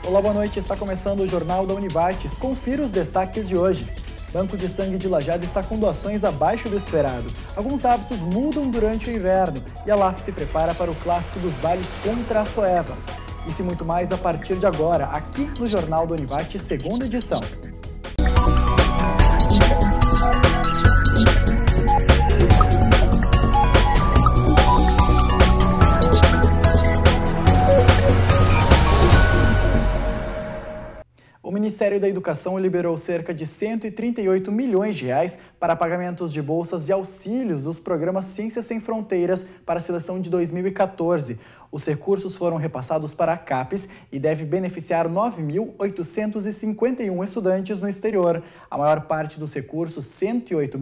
Olá, boa noite. Está começando o Jornal da Univates. Confira os destaques de hoje. Banco de Sangue de Lajeado está com doações abaixo do esperado. Alguns hábitos mudam durante o inverno e a LAF se prepara para o clássico dos vales contra a Soeva. Isso e muito mais a partir de agora, aqui no Jornal da Univates, segunda edição. O Ministério da Educação liberou cerca de 138 milhões de reais para pagamentos de bolsas e auxílios dos programas Ciências Sem Fronteiras para a seleção de 2014. Os recursos foram repassados para a CAPES e deve beneficiar 9.851 estudantes no exterior. A maior parte dos recursos, 108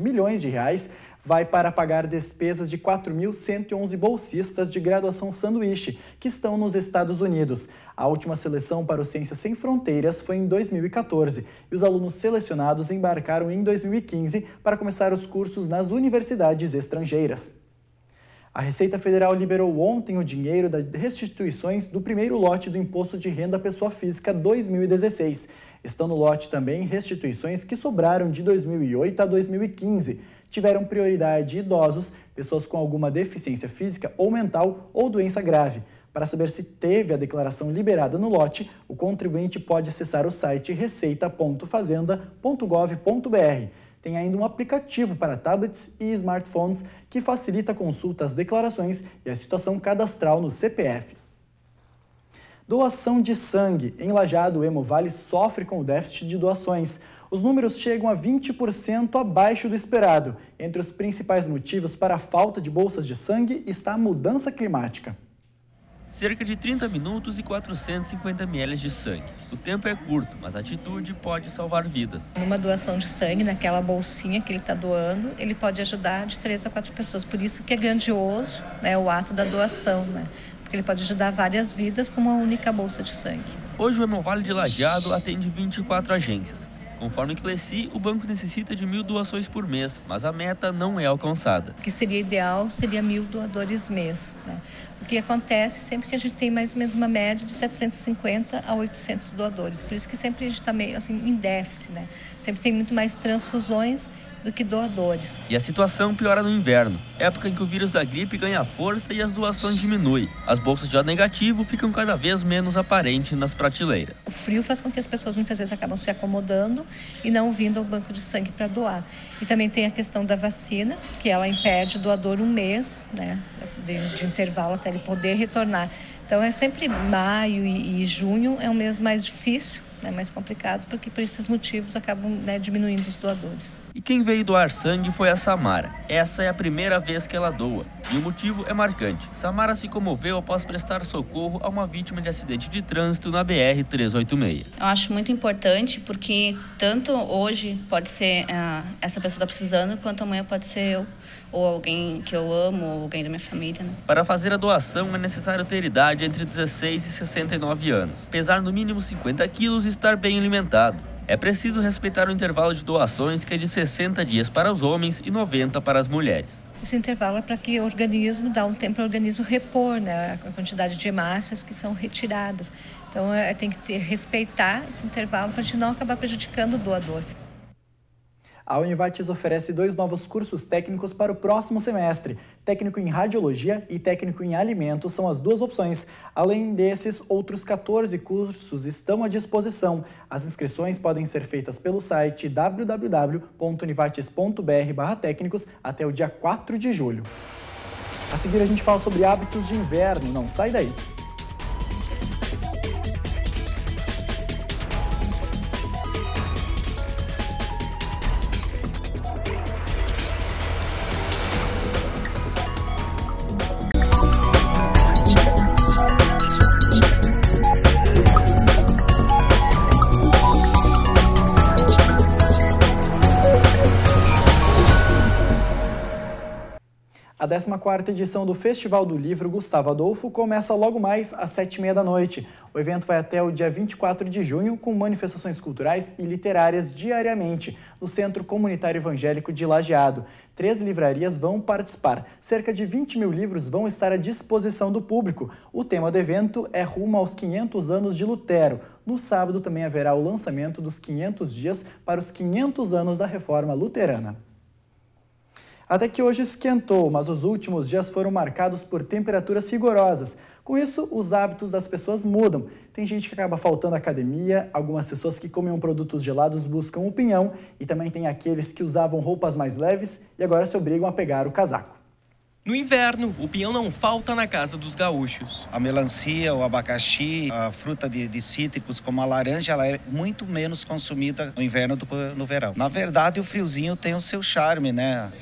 milhões de reais, vai para pagar despesas de 4.111 bolsistas de graduação sanduíche que estão nos Estados Unidos. A última seleção para o Ciências Sem Fronteiras foi em 2014 e os alunos selecionados embarcaram em 2015 para começar os cursos nas universidades estrangeiras. A Receita Federal liberou ontem o dinheiro das restituições do primeiro lote do Imposto de Renda à Pessoa Física 2016. Estão no lote também restituições que sobraram de 2008 a 2015. Tiveram prioridade idosos, pessoas com alguma deficiência física ou mental ou doença grave. Para saber se teve a declaração liberada no lote, o contribuinte pode acessar o site receita.fazenda.gov.br. Tem ainda um aplicativo para tablets e smartphones que facilita a consulta às declarações e a situação cadastral no CPF. Doação de sangue. Em Lajeado, o Hemovale sofre com o déficit de doações. Os números chegam a 20% abaixo do esperado. Entre os principais motivos para a falta de bolsas de sangue está a mudança climática. Cerca de 30 minutos e 450 ml de sangue. O tempo é curto, mas a atitude pode salvar vidas. Numa doação de sangue, naquela bolsinha que ele está doando, ele pode ajudar de 3 a 4 pessoas. Por isso que é grandioso, né, o ato da doação, né? Porque ele pode ajudar várias vidas com uma única bolsa de sangue. Hoje o Hemovale de Lajeado atende 24 agências. Conforme Cleci, o banco necessita de 1.000 doações por mês, mas a meta não é alcançada. O que seria ideal seria 1.000 doadores mês, né? O que acontece sempre que a gente tem mais ou menos uma média de 750 a 800 doadores. Por isso que sempre a gente está meio assim, em déficit, né? Sempre tem muito mais transfusões do que doadores. E a situação piora no inverno, época em que o vírus da gripe ganha força e as doações diminuem. As bolsas de O negativo ficam cada vez menos aparentes nas prateleiras. O frio faz com que as pessoas muitas vezes acabam se acomodando e não vindo ao banco de sangue para doar. E também tem a questão da vacina, que ela impede o doador um mês, né, de intervalo até ele poder retornar. Então é sempre maio e junho é um mês mais difícil, né, mais complicado, porque por esses motivos acabam, né, diminuindo os doadores. E quem veio doar sangue foi a Samara. Essa é a primeira vez que ela doa. E o motivo é marcante. Samara se comoveu após prestar socorro a uma vítima de acidente de trânsito na BR-386. Eu acho muito importante porque tanto hoje pode ser essa pessoa está precisando, quanto amanhã pode ser eu, ou alguém que eu amo, ou alguém da minha família, né? Para fazer a doação é necessário ter idade entre 16 e 69 anos, pesar no mínimo 50 quilos e estar bem alimentado. É preciso respeitar o intervalo de doações, que é de 60 dias para os homens e 90 para as mulheres. Esse intervalo é para que o organismo dá um tempo para o organismo repor, né, a quantidade de hemácias que são retiradas. Então tem que respeitar esse intervalo para a gente não acabar prejudicando o doador. A Univates oferece 2 novos cursos técnicos para o próximo semestre. Técnico em Radiologia e Técnico em Alimentos são as 2 opções. Além desses, outros 14 cursos estão à disposição. As inscrições podem ser feitas pelo site www.univates.br/técnicos até o dia 4 de julho. A seguir a gente fala sobre hábitos de inverno. Não sai daí! A A 14ª edição do Festival do Livro Gustavo Adolfo começa logo mais às 7h30 da noite. O evento vai até o dia 24 de junho, com manifestações culturais e literárias diariamente, no Centro Comunitário Evangélico de Lajeado. 3 livrarias vão participar. Cerca de 20 mil livros vão estar à disposição do público. O tema do evento é rumo aos 500 anos de Lutero. No sábado também haverá o lançamento dos 500 dias para os 500 anos da Reforma Luterana. Até que hoje esquentou, mas os últimos dias foram marcados por temperaturas rigorosas. Com isso, os hábitos das pessoas mudam. Tem gente que acaba faltando à academia, algumas pessoas que comiam produtos gelados buscam o pinhão e também tem aqueles que usavam roupas mais leves e agora se obrigam a pegar o casaco. No inverno, o pinhão não falta na casa dos gaúchos. A melancia, o abacaxi, a fruta de cítricos como a laranja, ela é muito menos consumida no inverno do que no verão. Na verdade, o friozinho tem o seu charme, né?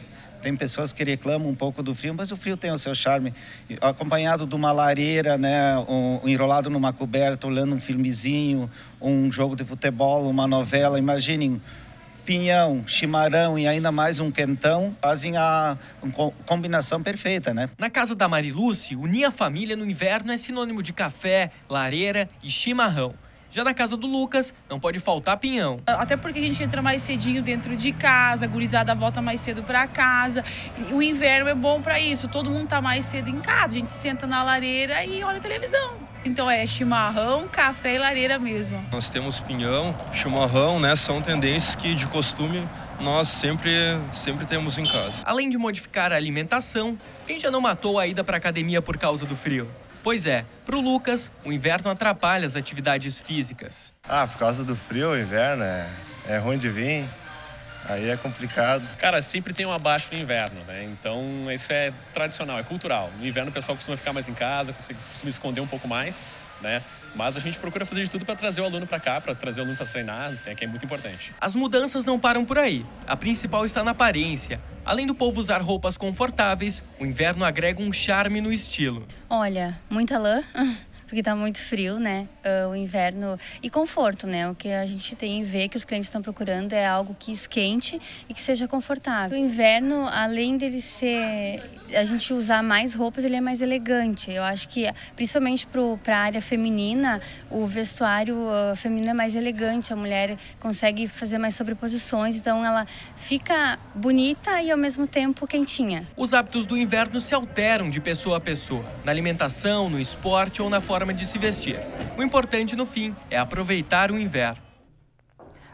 Tem pessoas que reclamam um pouco do frio, mas o frio tem o seu charme. Acompanhado de uma lareira, né, enrolado numa coberta, olhando um filmezinho, um jogo de futebol, uma novela. Imaginem, pinhão, chimarrão e ainda mais um quentão fazem a combinação perfeita, né? Na casa da Mariluce, unir a família no inverno é sinônimo de café, lareira e chimarrão. Já na casa do Lucas, não pode faltar pinhão. Até porque a gente entra mais cedinho dentro de casa, a gurizada volta mais cedo para casa. O inverno é bom para isso, todo mundo tá mais cedo em casa, a gente se senta na lareira e olha a televisão. Então é chimarrão, café e lareira mesmo. Nós temos pinhão, chimarrão, né? São tendências que de costume nós sempre temos em casa. Além de modificar a alimentação, quem já não matou a ida para a academia por causa do frio? Pois é, pro Lucas, o inverno atrapalha as atividades físicas. Por causa do frio, o inverno é ruim de vir, aí é complicado. Cara, sempre tem um abaixo no inverno, né? Então isso é tradicional, é cultural. No inverno o pessoal costuma ficar mais em casa, costuma esconder um pouco mais, né? Mas a gente procura fazer de tudo para trazer o aluno para cá, para trazer o aluno para treinar, que é muito importante. As mudanças não param por aí. A principal está na aparência. Além do povo usar roupas confortáveis, o inverno agrega um charme no estilo. Olha, muita lã, porque tá muito frio, né? O inverno e conforto, né? O que a gente tem que ver que os clientes estão procurando é algo que esquente e que seja confortável. O inverno, além dele ser a gente usar mais roupas, ele é mais elegante. Eu acho que, principalmente para a área feminina, o vestuário feminino é mais elegante. A mulher consegue fazer mais sobreposições, então ela fica bonita e ao mesmo tempo quentinha. Os hábitos do inverno se alteram de pessoa a pessoa, na alimentação, no esporte ou na forma de se vestir. O importante, no fim, é aproveitar o inverno.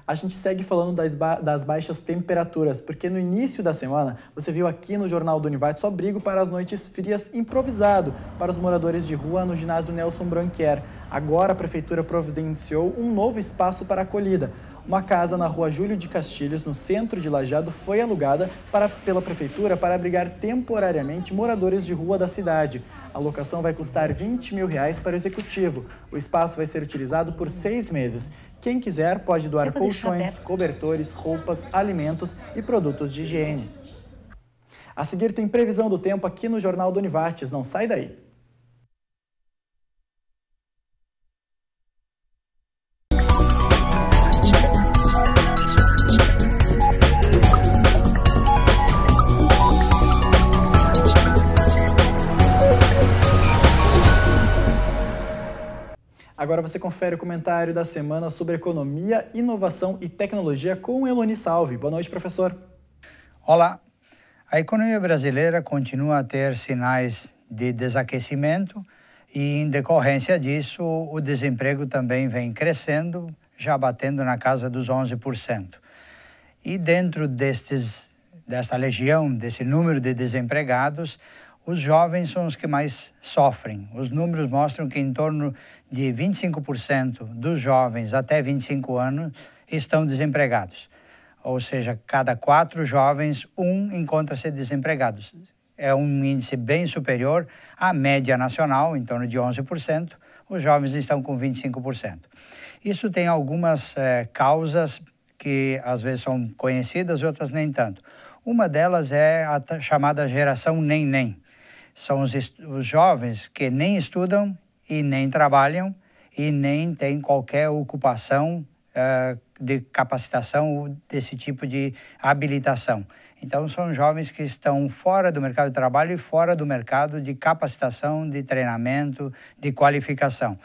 A gente segue falando das baixas temperaturas, porque no início da semana, você viu aqui no Jornal do Univates o abrigo para as noites frias improvisado para os moradores de rua no ginásio Nelson Branquer. Agora a Prefeitura providenciou um novo espaço para acolhida. Uma casa na rua Júlio de Castilhos, no centro de Lajeado, foi alugada pela Prefeitura para abrigar temporariamente moradores de rua da cidade. A locação vai custar R$20 mil para o executivo. O espaço vai ser utilizado por 6 meses. Quem quiser pode doar colchões, cobertores, roupas, alimentos e produtos de higiene. A seguir tem previsão do tempo aqui no Jornal do Univates. Não sai daí. Agora você confere o comentário da semana sobre economia, inovação e tecnologia com Eloni Salve. Boa noite, professor. Olá. A economia brasileira continua a ter sinais de desaquecimento e, em decorrência disso, o desemprego também vem crescendo, já batendo na casa dos 11%. E dentro desta legião, desse número de desempregados, os jovens são os que mais sofrem. Os números mostram que em torno de 25% dos jovens até 25 anos estão desempregados. Ou seja, cada 4 jovens, 1 encontra-se desempregado. É um índice bem superior à média nacional, em torno de 11%. Os jovens estão com 25%. Isso tem algumas causas que às vezes são conhecidas, outras nem tanto. Uma delas é a chamada geração nem-nem. São os jovens que nem estudam e nem trabalham e nem têm qualquer ocupação de capacitação desse tipo de habilitação. Então, são jovens que estão fora do mercado de trabalho e fora do mercado de capacitação, de treinamento, de qualificação.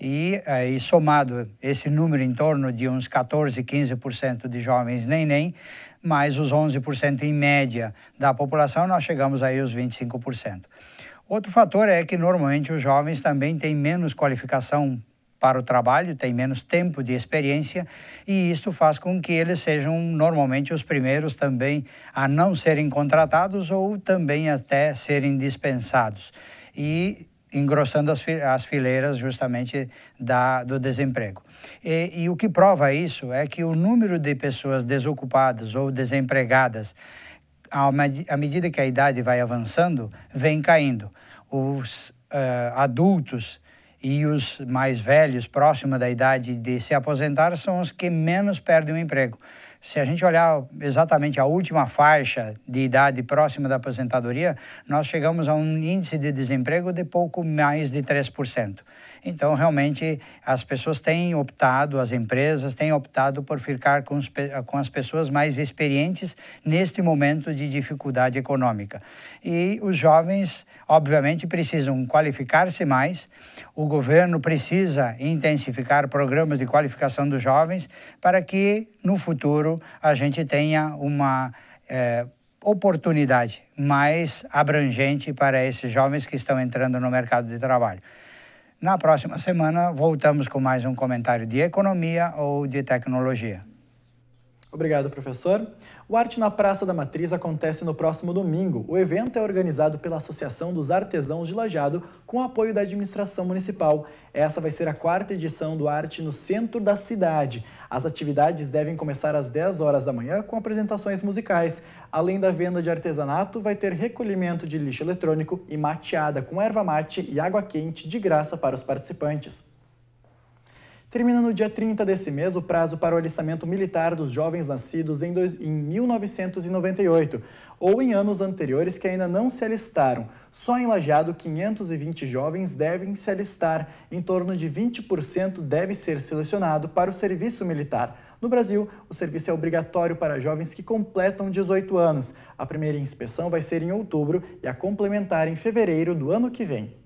E somado esse número em torno de uns 14, 15% de jovens nem, mais os 11% em média da população, nós chegamos aí aos 25%. Outro fator é que normalmente os jovens também têm menos qualificação para o trabalho, têm menos tempo de experiência e isto faz com que eles sejam normalmente os primeiros também a não serem contratados ou também até serem dispensados. E engrossando as fileiras justamente do desemprego. E o que prova isso é que o número de pessoas desocupadas ou desempregadas, à medida que a idade vai avançando, vem caindo. Os adultos e os mais velhos, próximos da idade de se aposentar, são os que menos perdem o emprego. Se a gente olhar exatamente a última faixa de idade próxima da aposentadoria, nós chegamos a um índice de desemprego de pouco mais de 3%. Então, realmente, as pessoas têm optado, as empresas têm optado por ficar com as pessoas mais experientes neste momento de dificuldade econômica. E os jovens, obviamente, precisam qualificar-se mais. O governo precisa intensificar programas de qualificação dos jovens para que, no futuro, a gente tenha uma oportunidade mais abrangente para esses jovens que estão entrando no mercado de trabalho. Na próxima semana, voltamos com mais um comentário de economia ou de tecnologia. Obrigado, professor. O Arte na Praça da Matriz acontece no próximo domingo. O evento é organizado pela Associação dos Artesãos de Lajeado, com apoio da administração municipal. Essa vai ser a 4ª edição do Arte no centro da cidade. As atividades devem começar às 10 horas da manhã, com apresentações musicais. Além da venda de artesanato, vai ter recolhimento de lixo eletrônico e mateada com erva mate e água quente de graça para os participantes. Termina no dia 30 desse mês o prazo para o alistamento militar dos jovens nascidos em 1998 ou em anos anteriores que ainda não se alistaram. Só em Lajeado, 520 jovens devem se alistar. Em torno de 20% deve ser selecionado para o serviço militar. No Brasil, o serviço é obrigatório para jovens que completam 18 anos. A primeira inspeção vai ser em outubro e a complementar em fevereiro do ano que vem.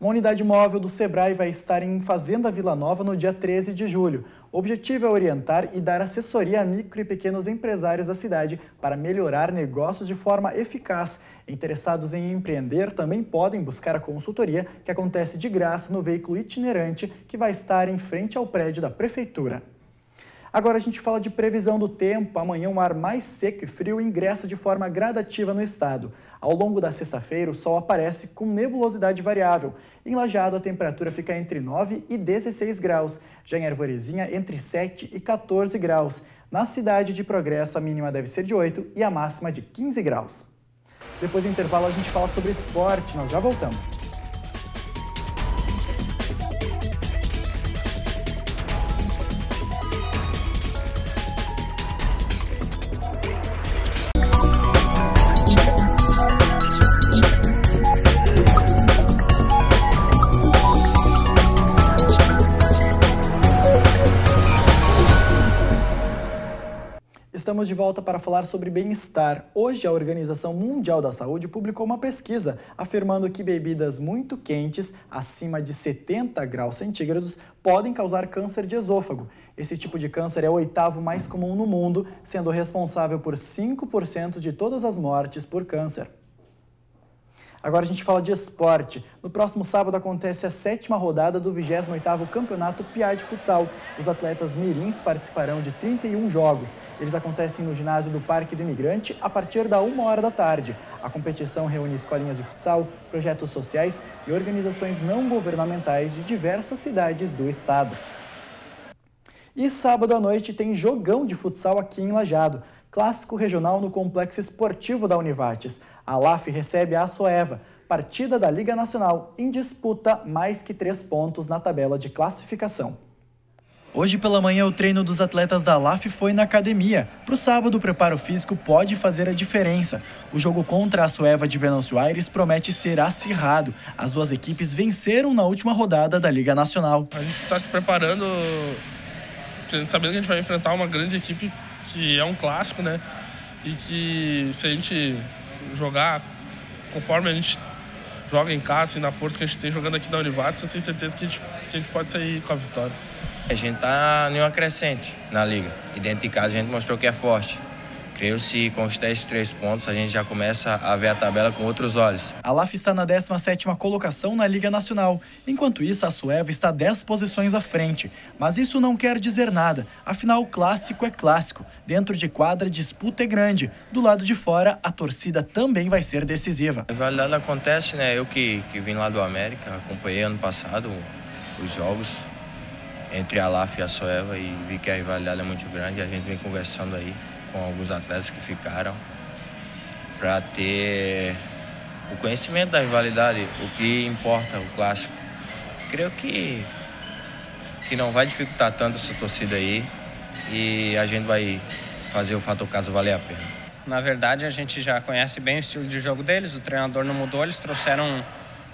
Uma unidade móvel do Sebrae vai estar em Fazenda Vila Nova no dia 13 de julho. O objetivo é orientar e dar assessoria a micro e pequenos empresários da cidade para melhorar negócios de forma eficaz. Interessados em empreender também podem buscar a consultoria, que acontece de graça no veículo itinerante que vai estar em frente ao prédio da Prefeitura. Agora a gente fala de previsão do tempo. Amanhã um ar mais seco e frio ingressa de forma gradativa no estado. Ao longo da sexta-feira o sol aparece com nebulosidade variável. Em Lajeado a temperatura fica entre 9 e 16 graus. Já em Arvorezinha entre 7 e 14 graus. Na cidade de Progresso a mínima deve ser de 8 e a máxima de 15 graus. Depois do intervalo a gente fala sobre esporte. Nós já voltamos. Estamos de volta para falar sobre bem-estar. Hoje, a Organização Mundial da Saúde publicou uma pesquisa afirmando que bebidas muito quentes, acima de 70 graus centígrados, podem causar câncer de esôfago. Esse tipo de câncer é o 8º mais comum no mundo, sendo responsável por 5% de todas as mortes por câncer. Agora a gente fala de esporte. No próximo sábado acontece a 7ª rodada do 28º Campeonato Piá de Futsal. Os atletas mirins participarão de 31 jogos. Eles acontecem no ginásio do Parque do Imigrante a partir da 1h da tarde. A competição reúne escolinhas de futsal, projetos sociais e organizações não governamentais de diversas cidades do estado. E sábado à noite tem jogão de futsal aqui em Lajeado. Clássico regional no Complexo Esportivo da Univates. A LAF recebe a Açoeva, partida da Liga Nacional, em disputa mais que 3 pontos na tabela de classificação. Hoje pela manhã o treino dos atletas da LAF foi na academia. Para o sábado o preparo físico pode fazer a diferença. O jogo contra a Açoeva de Venâncio Aires promete ser acirrado. As duas equipes venceram na última rodada da Liga Nacional. A gente está se preparando, sabendo que a gente vai enfrentar uma grande equipe, que é um clássico, né? e que se a gente jogar conforme a gente joga em casa e na força que a gente tem jogando aqui na Univates, eu tenho certeza que a gente pode sair com a vitória. A gente está em uma crescente na liga e dentro de casa a gente mostrou que é forte. Creio que se conquistar esses 3 pontos, a gente já começa a ver a tabela com outros olhos. A LAF está na 17ª colocação na Liga Nacional. Enquanto isso, a Sueva está 10 posições à frente. Mas isso não quer dizer nada. Afinal, clássico é clássico. Dentro de quadra, a disputa é grande. Do lado de fora, a torcida também vai ser decisiva. A rivalidade acontece, né? Eu que vim lá do América, acompanhei ano passado os jogos entre a LAF e a Sueva e vi que a rivalidade é muito grande. A gente vem conversando aí com alguns atletas que ficaram para ter o conhecimento da rivalidade, o que importa, o clássico. Creio que não vai dificultar tanto essa torcida aí e a gente vai fazer o fator casa valer a pena. Na verdade, a gente já conhece bem o estilo de jogo deles, o treinador não mudou, eles trouxeram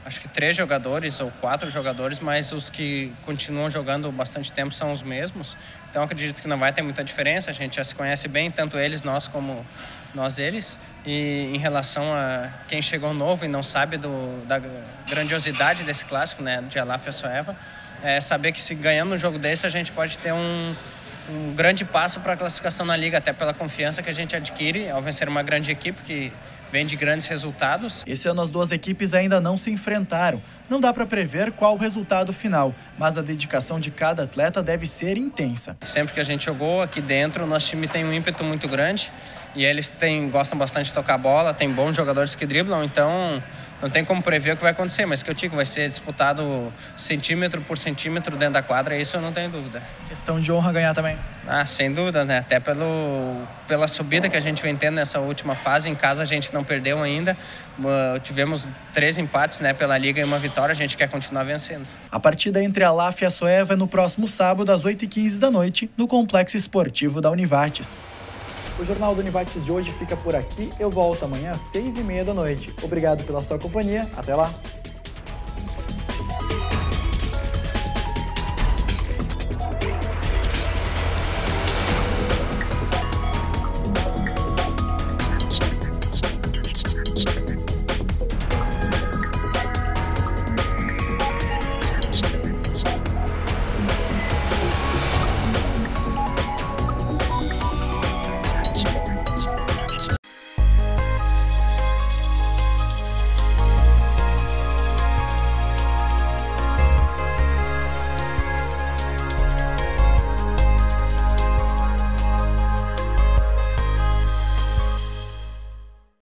acho que 3 jogadores ou 4 jogadores, mas os que continuam jogando bastante tempo são os mesmos. Então acredito que não vai ter muita diferença, a gente já se conhece bem, tanto eles, nós, como nós eles. E em relação a quem chegou novo e não sabe da grandiosidade desse clássico, né, de LAF e Sueva, é saber que se ganhando um jogo desse a gente pode ter um grande passo para a classificação na liga, até pela confiança que a gente adquire ao vencer uma grande equipe que vem de grandes resultados. Esse ano as duas equipes ainda não se enfrentaram. Não dá para prever qual o resultado final, mas a dedicação de cada atleta deve ser intensa. Sempre que a gente jogou aqui dentro, o nosso time tem um ímpeto muito grande e eles gostam bastante de tocar bola, tem bons jogadores que driblam, então não tem como prever o que vai acontecer, mas que eu digo, vai ser disputado centímetro por centímetro dentro da quadra, isso eu não tenho dúvida. Questão de honra ganhar também. Sem dúvida, né? Até pela subida que a gente vem tendo nessa última fase. Em casa a gente não perdeu ainda. Tivemos 3 empates, né, pela liga e uma vitória. A gente quer continuar vencendo. A partida entre a LAF e a Sueva é no próximo sábado, às 8h15 da noite, no Complexo Esportivo da Univates. O Jornal da Univates de hoje fica por aqui. Eu volto amanhã às 6h30 da noite. Obrigado pela sua companhia. Até lá.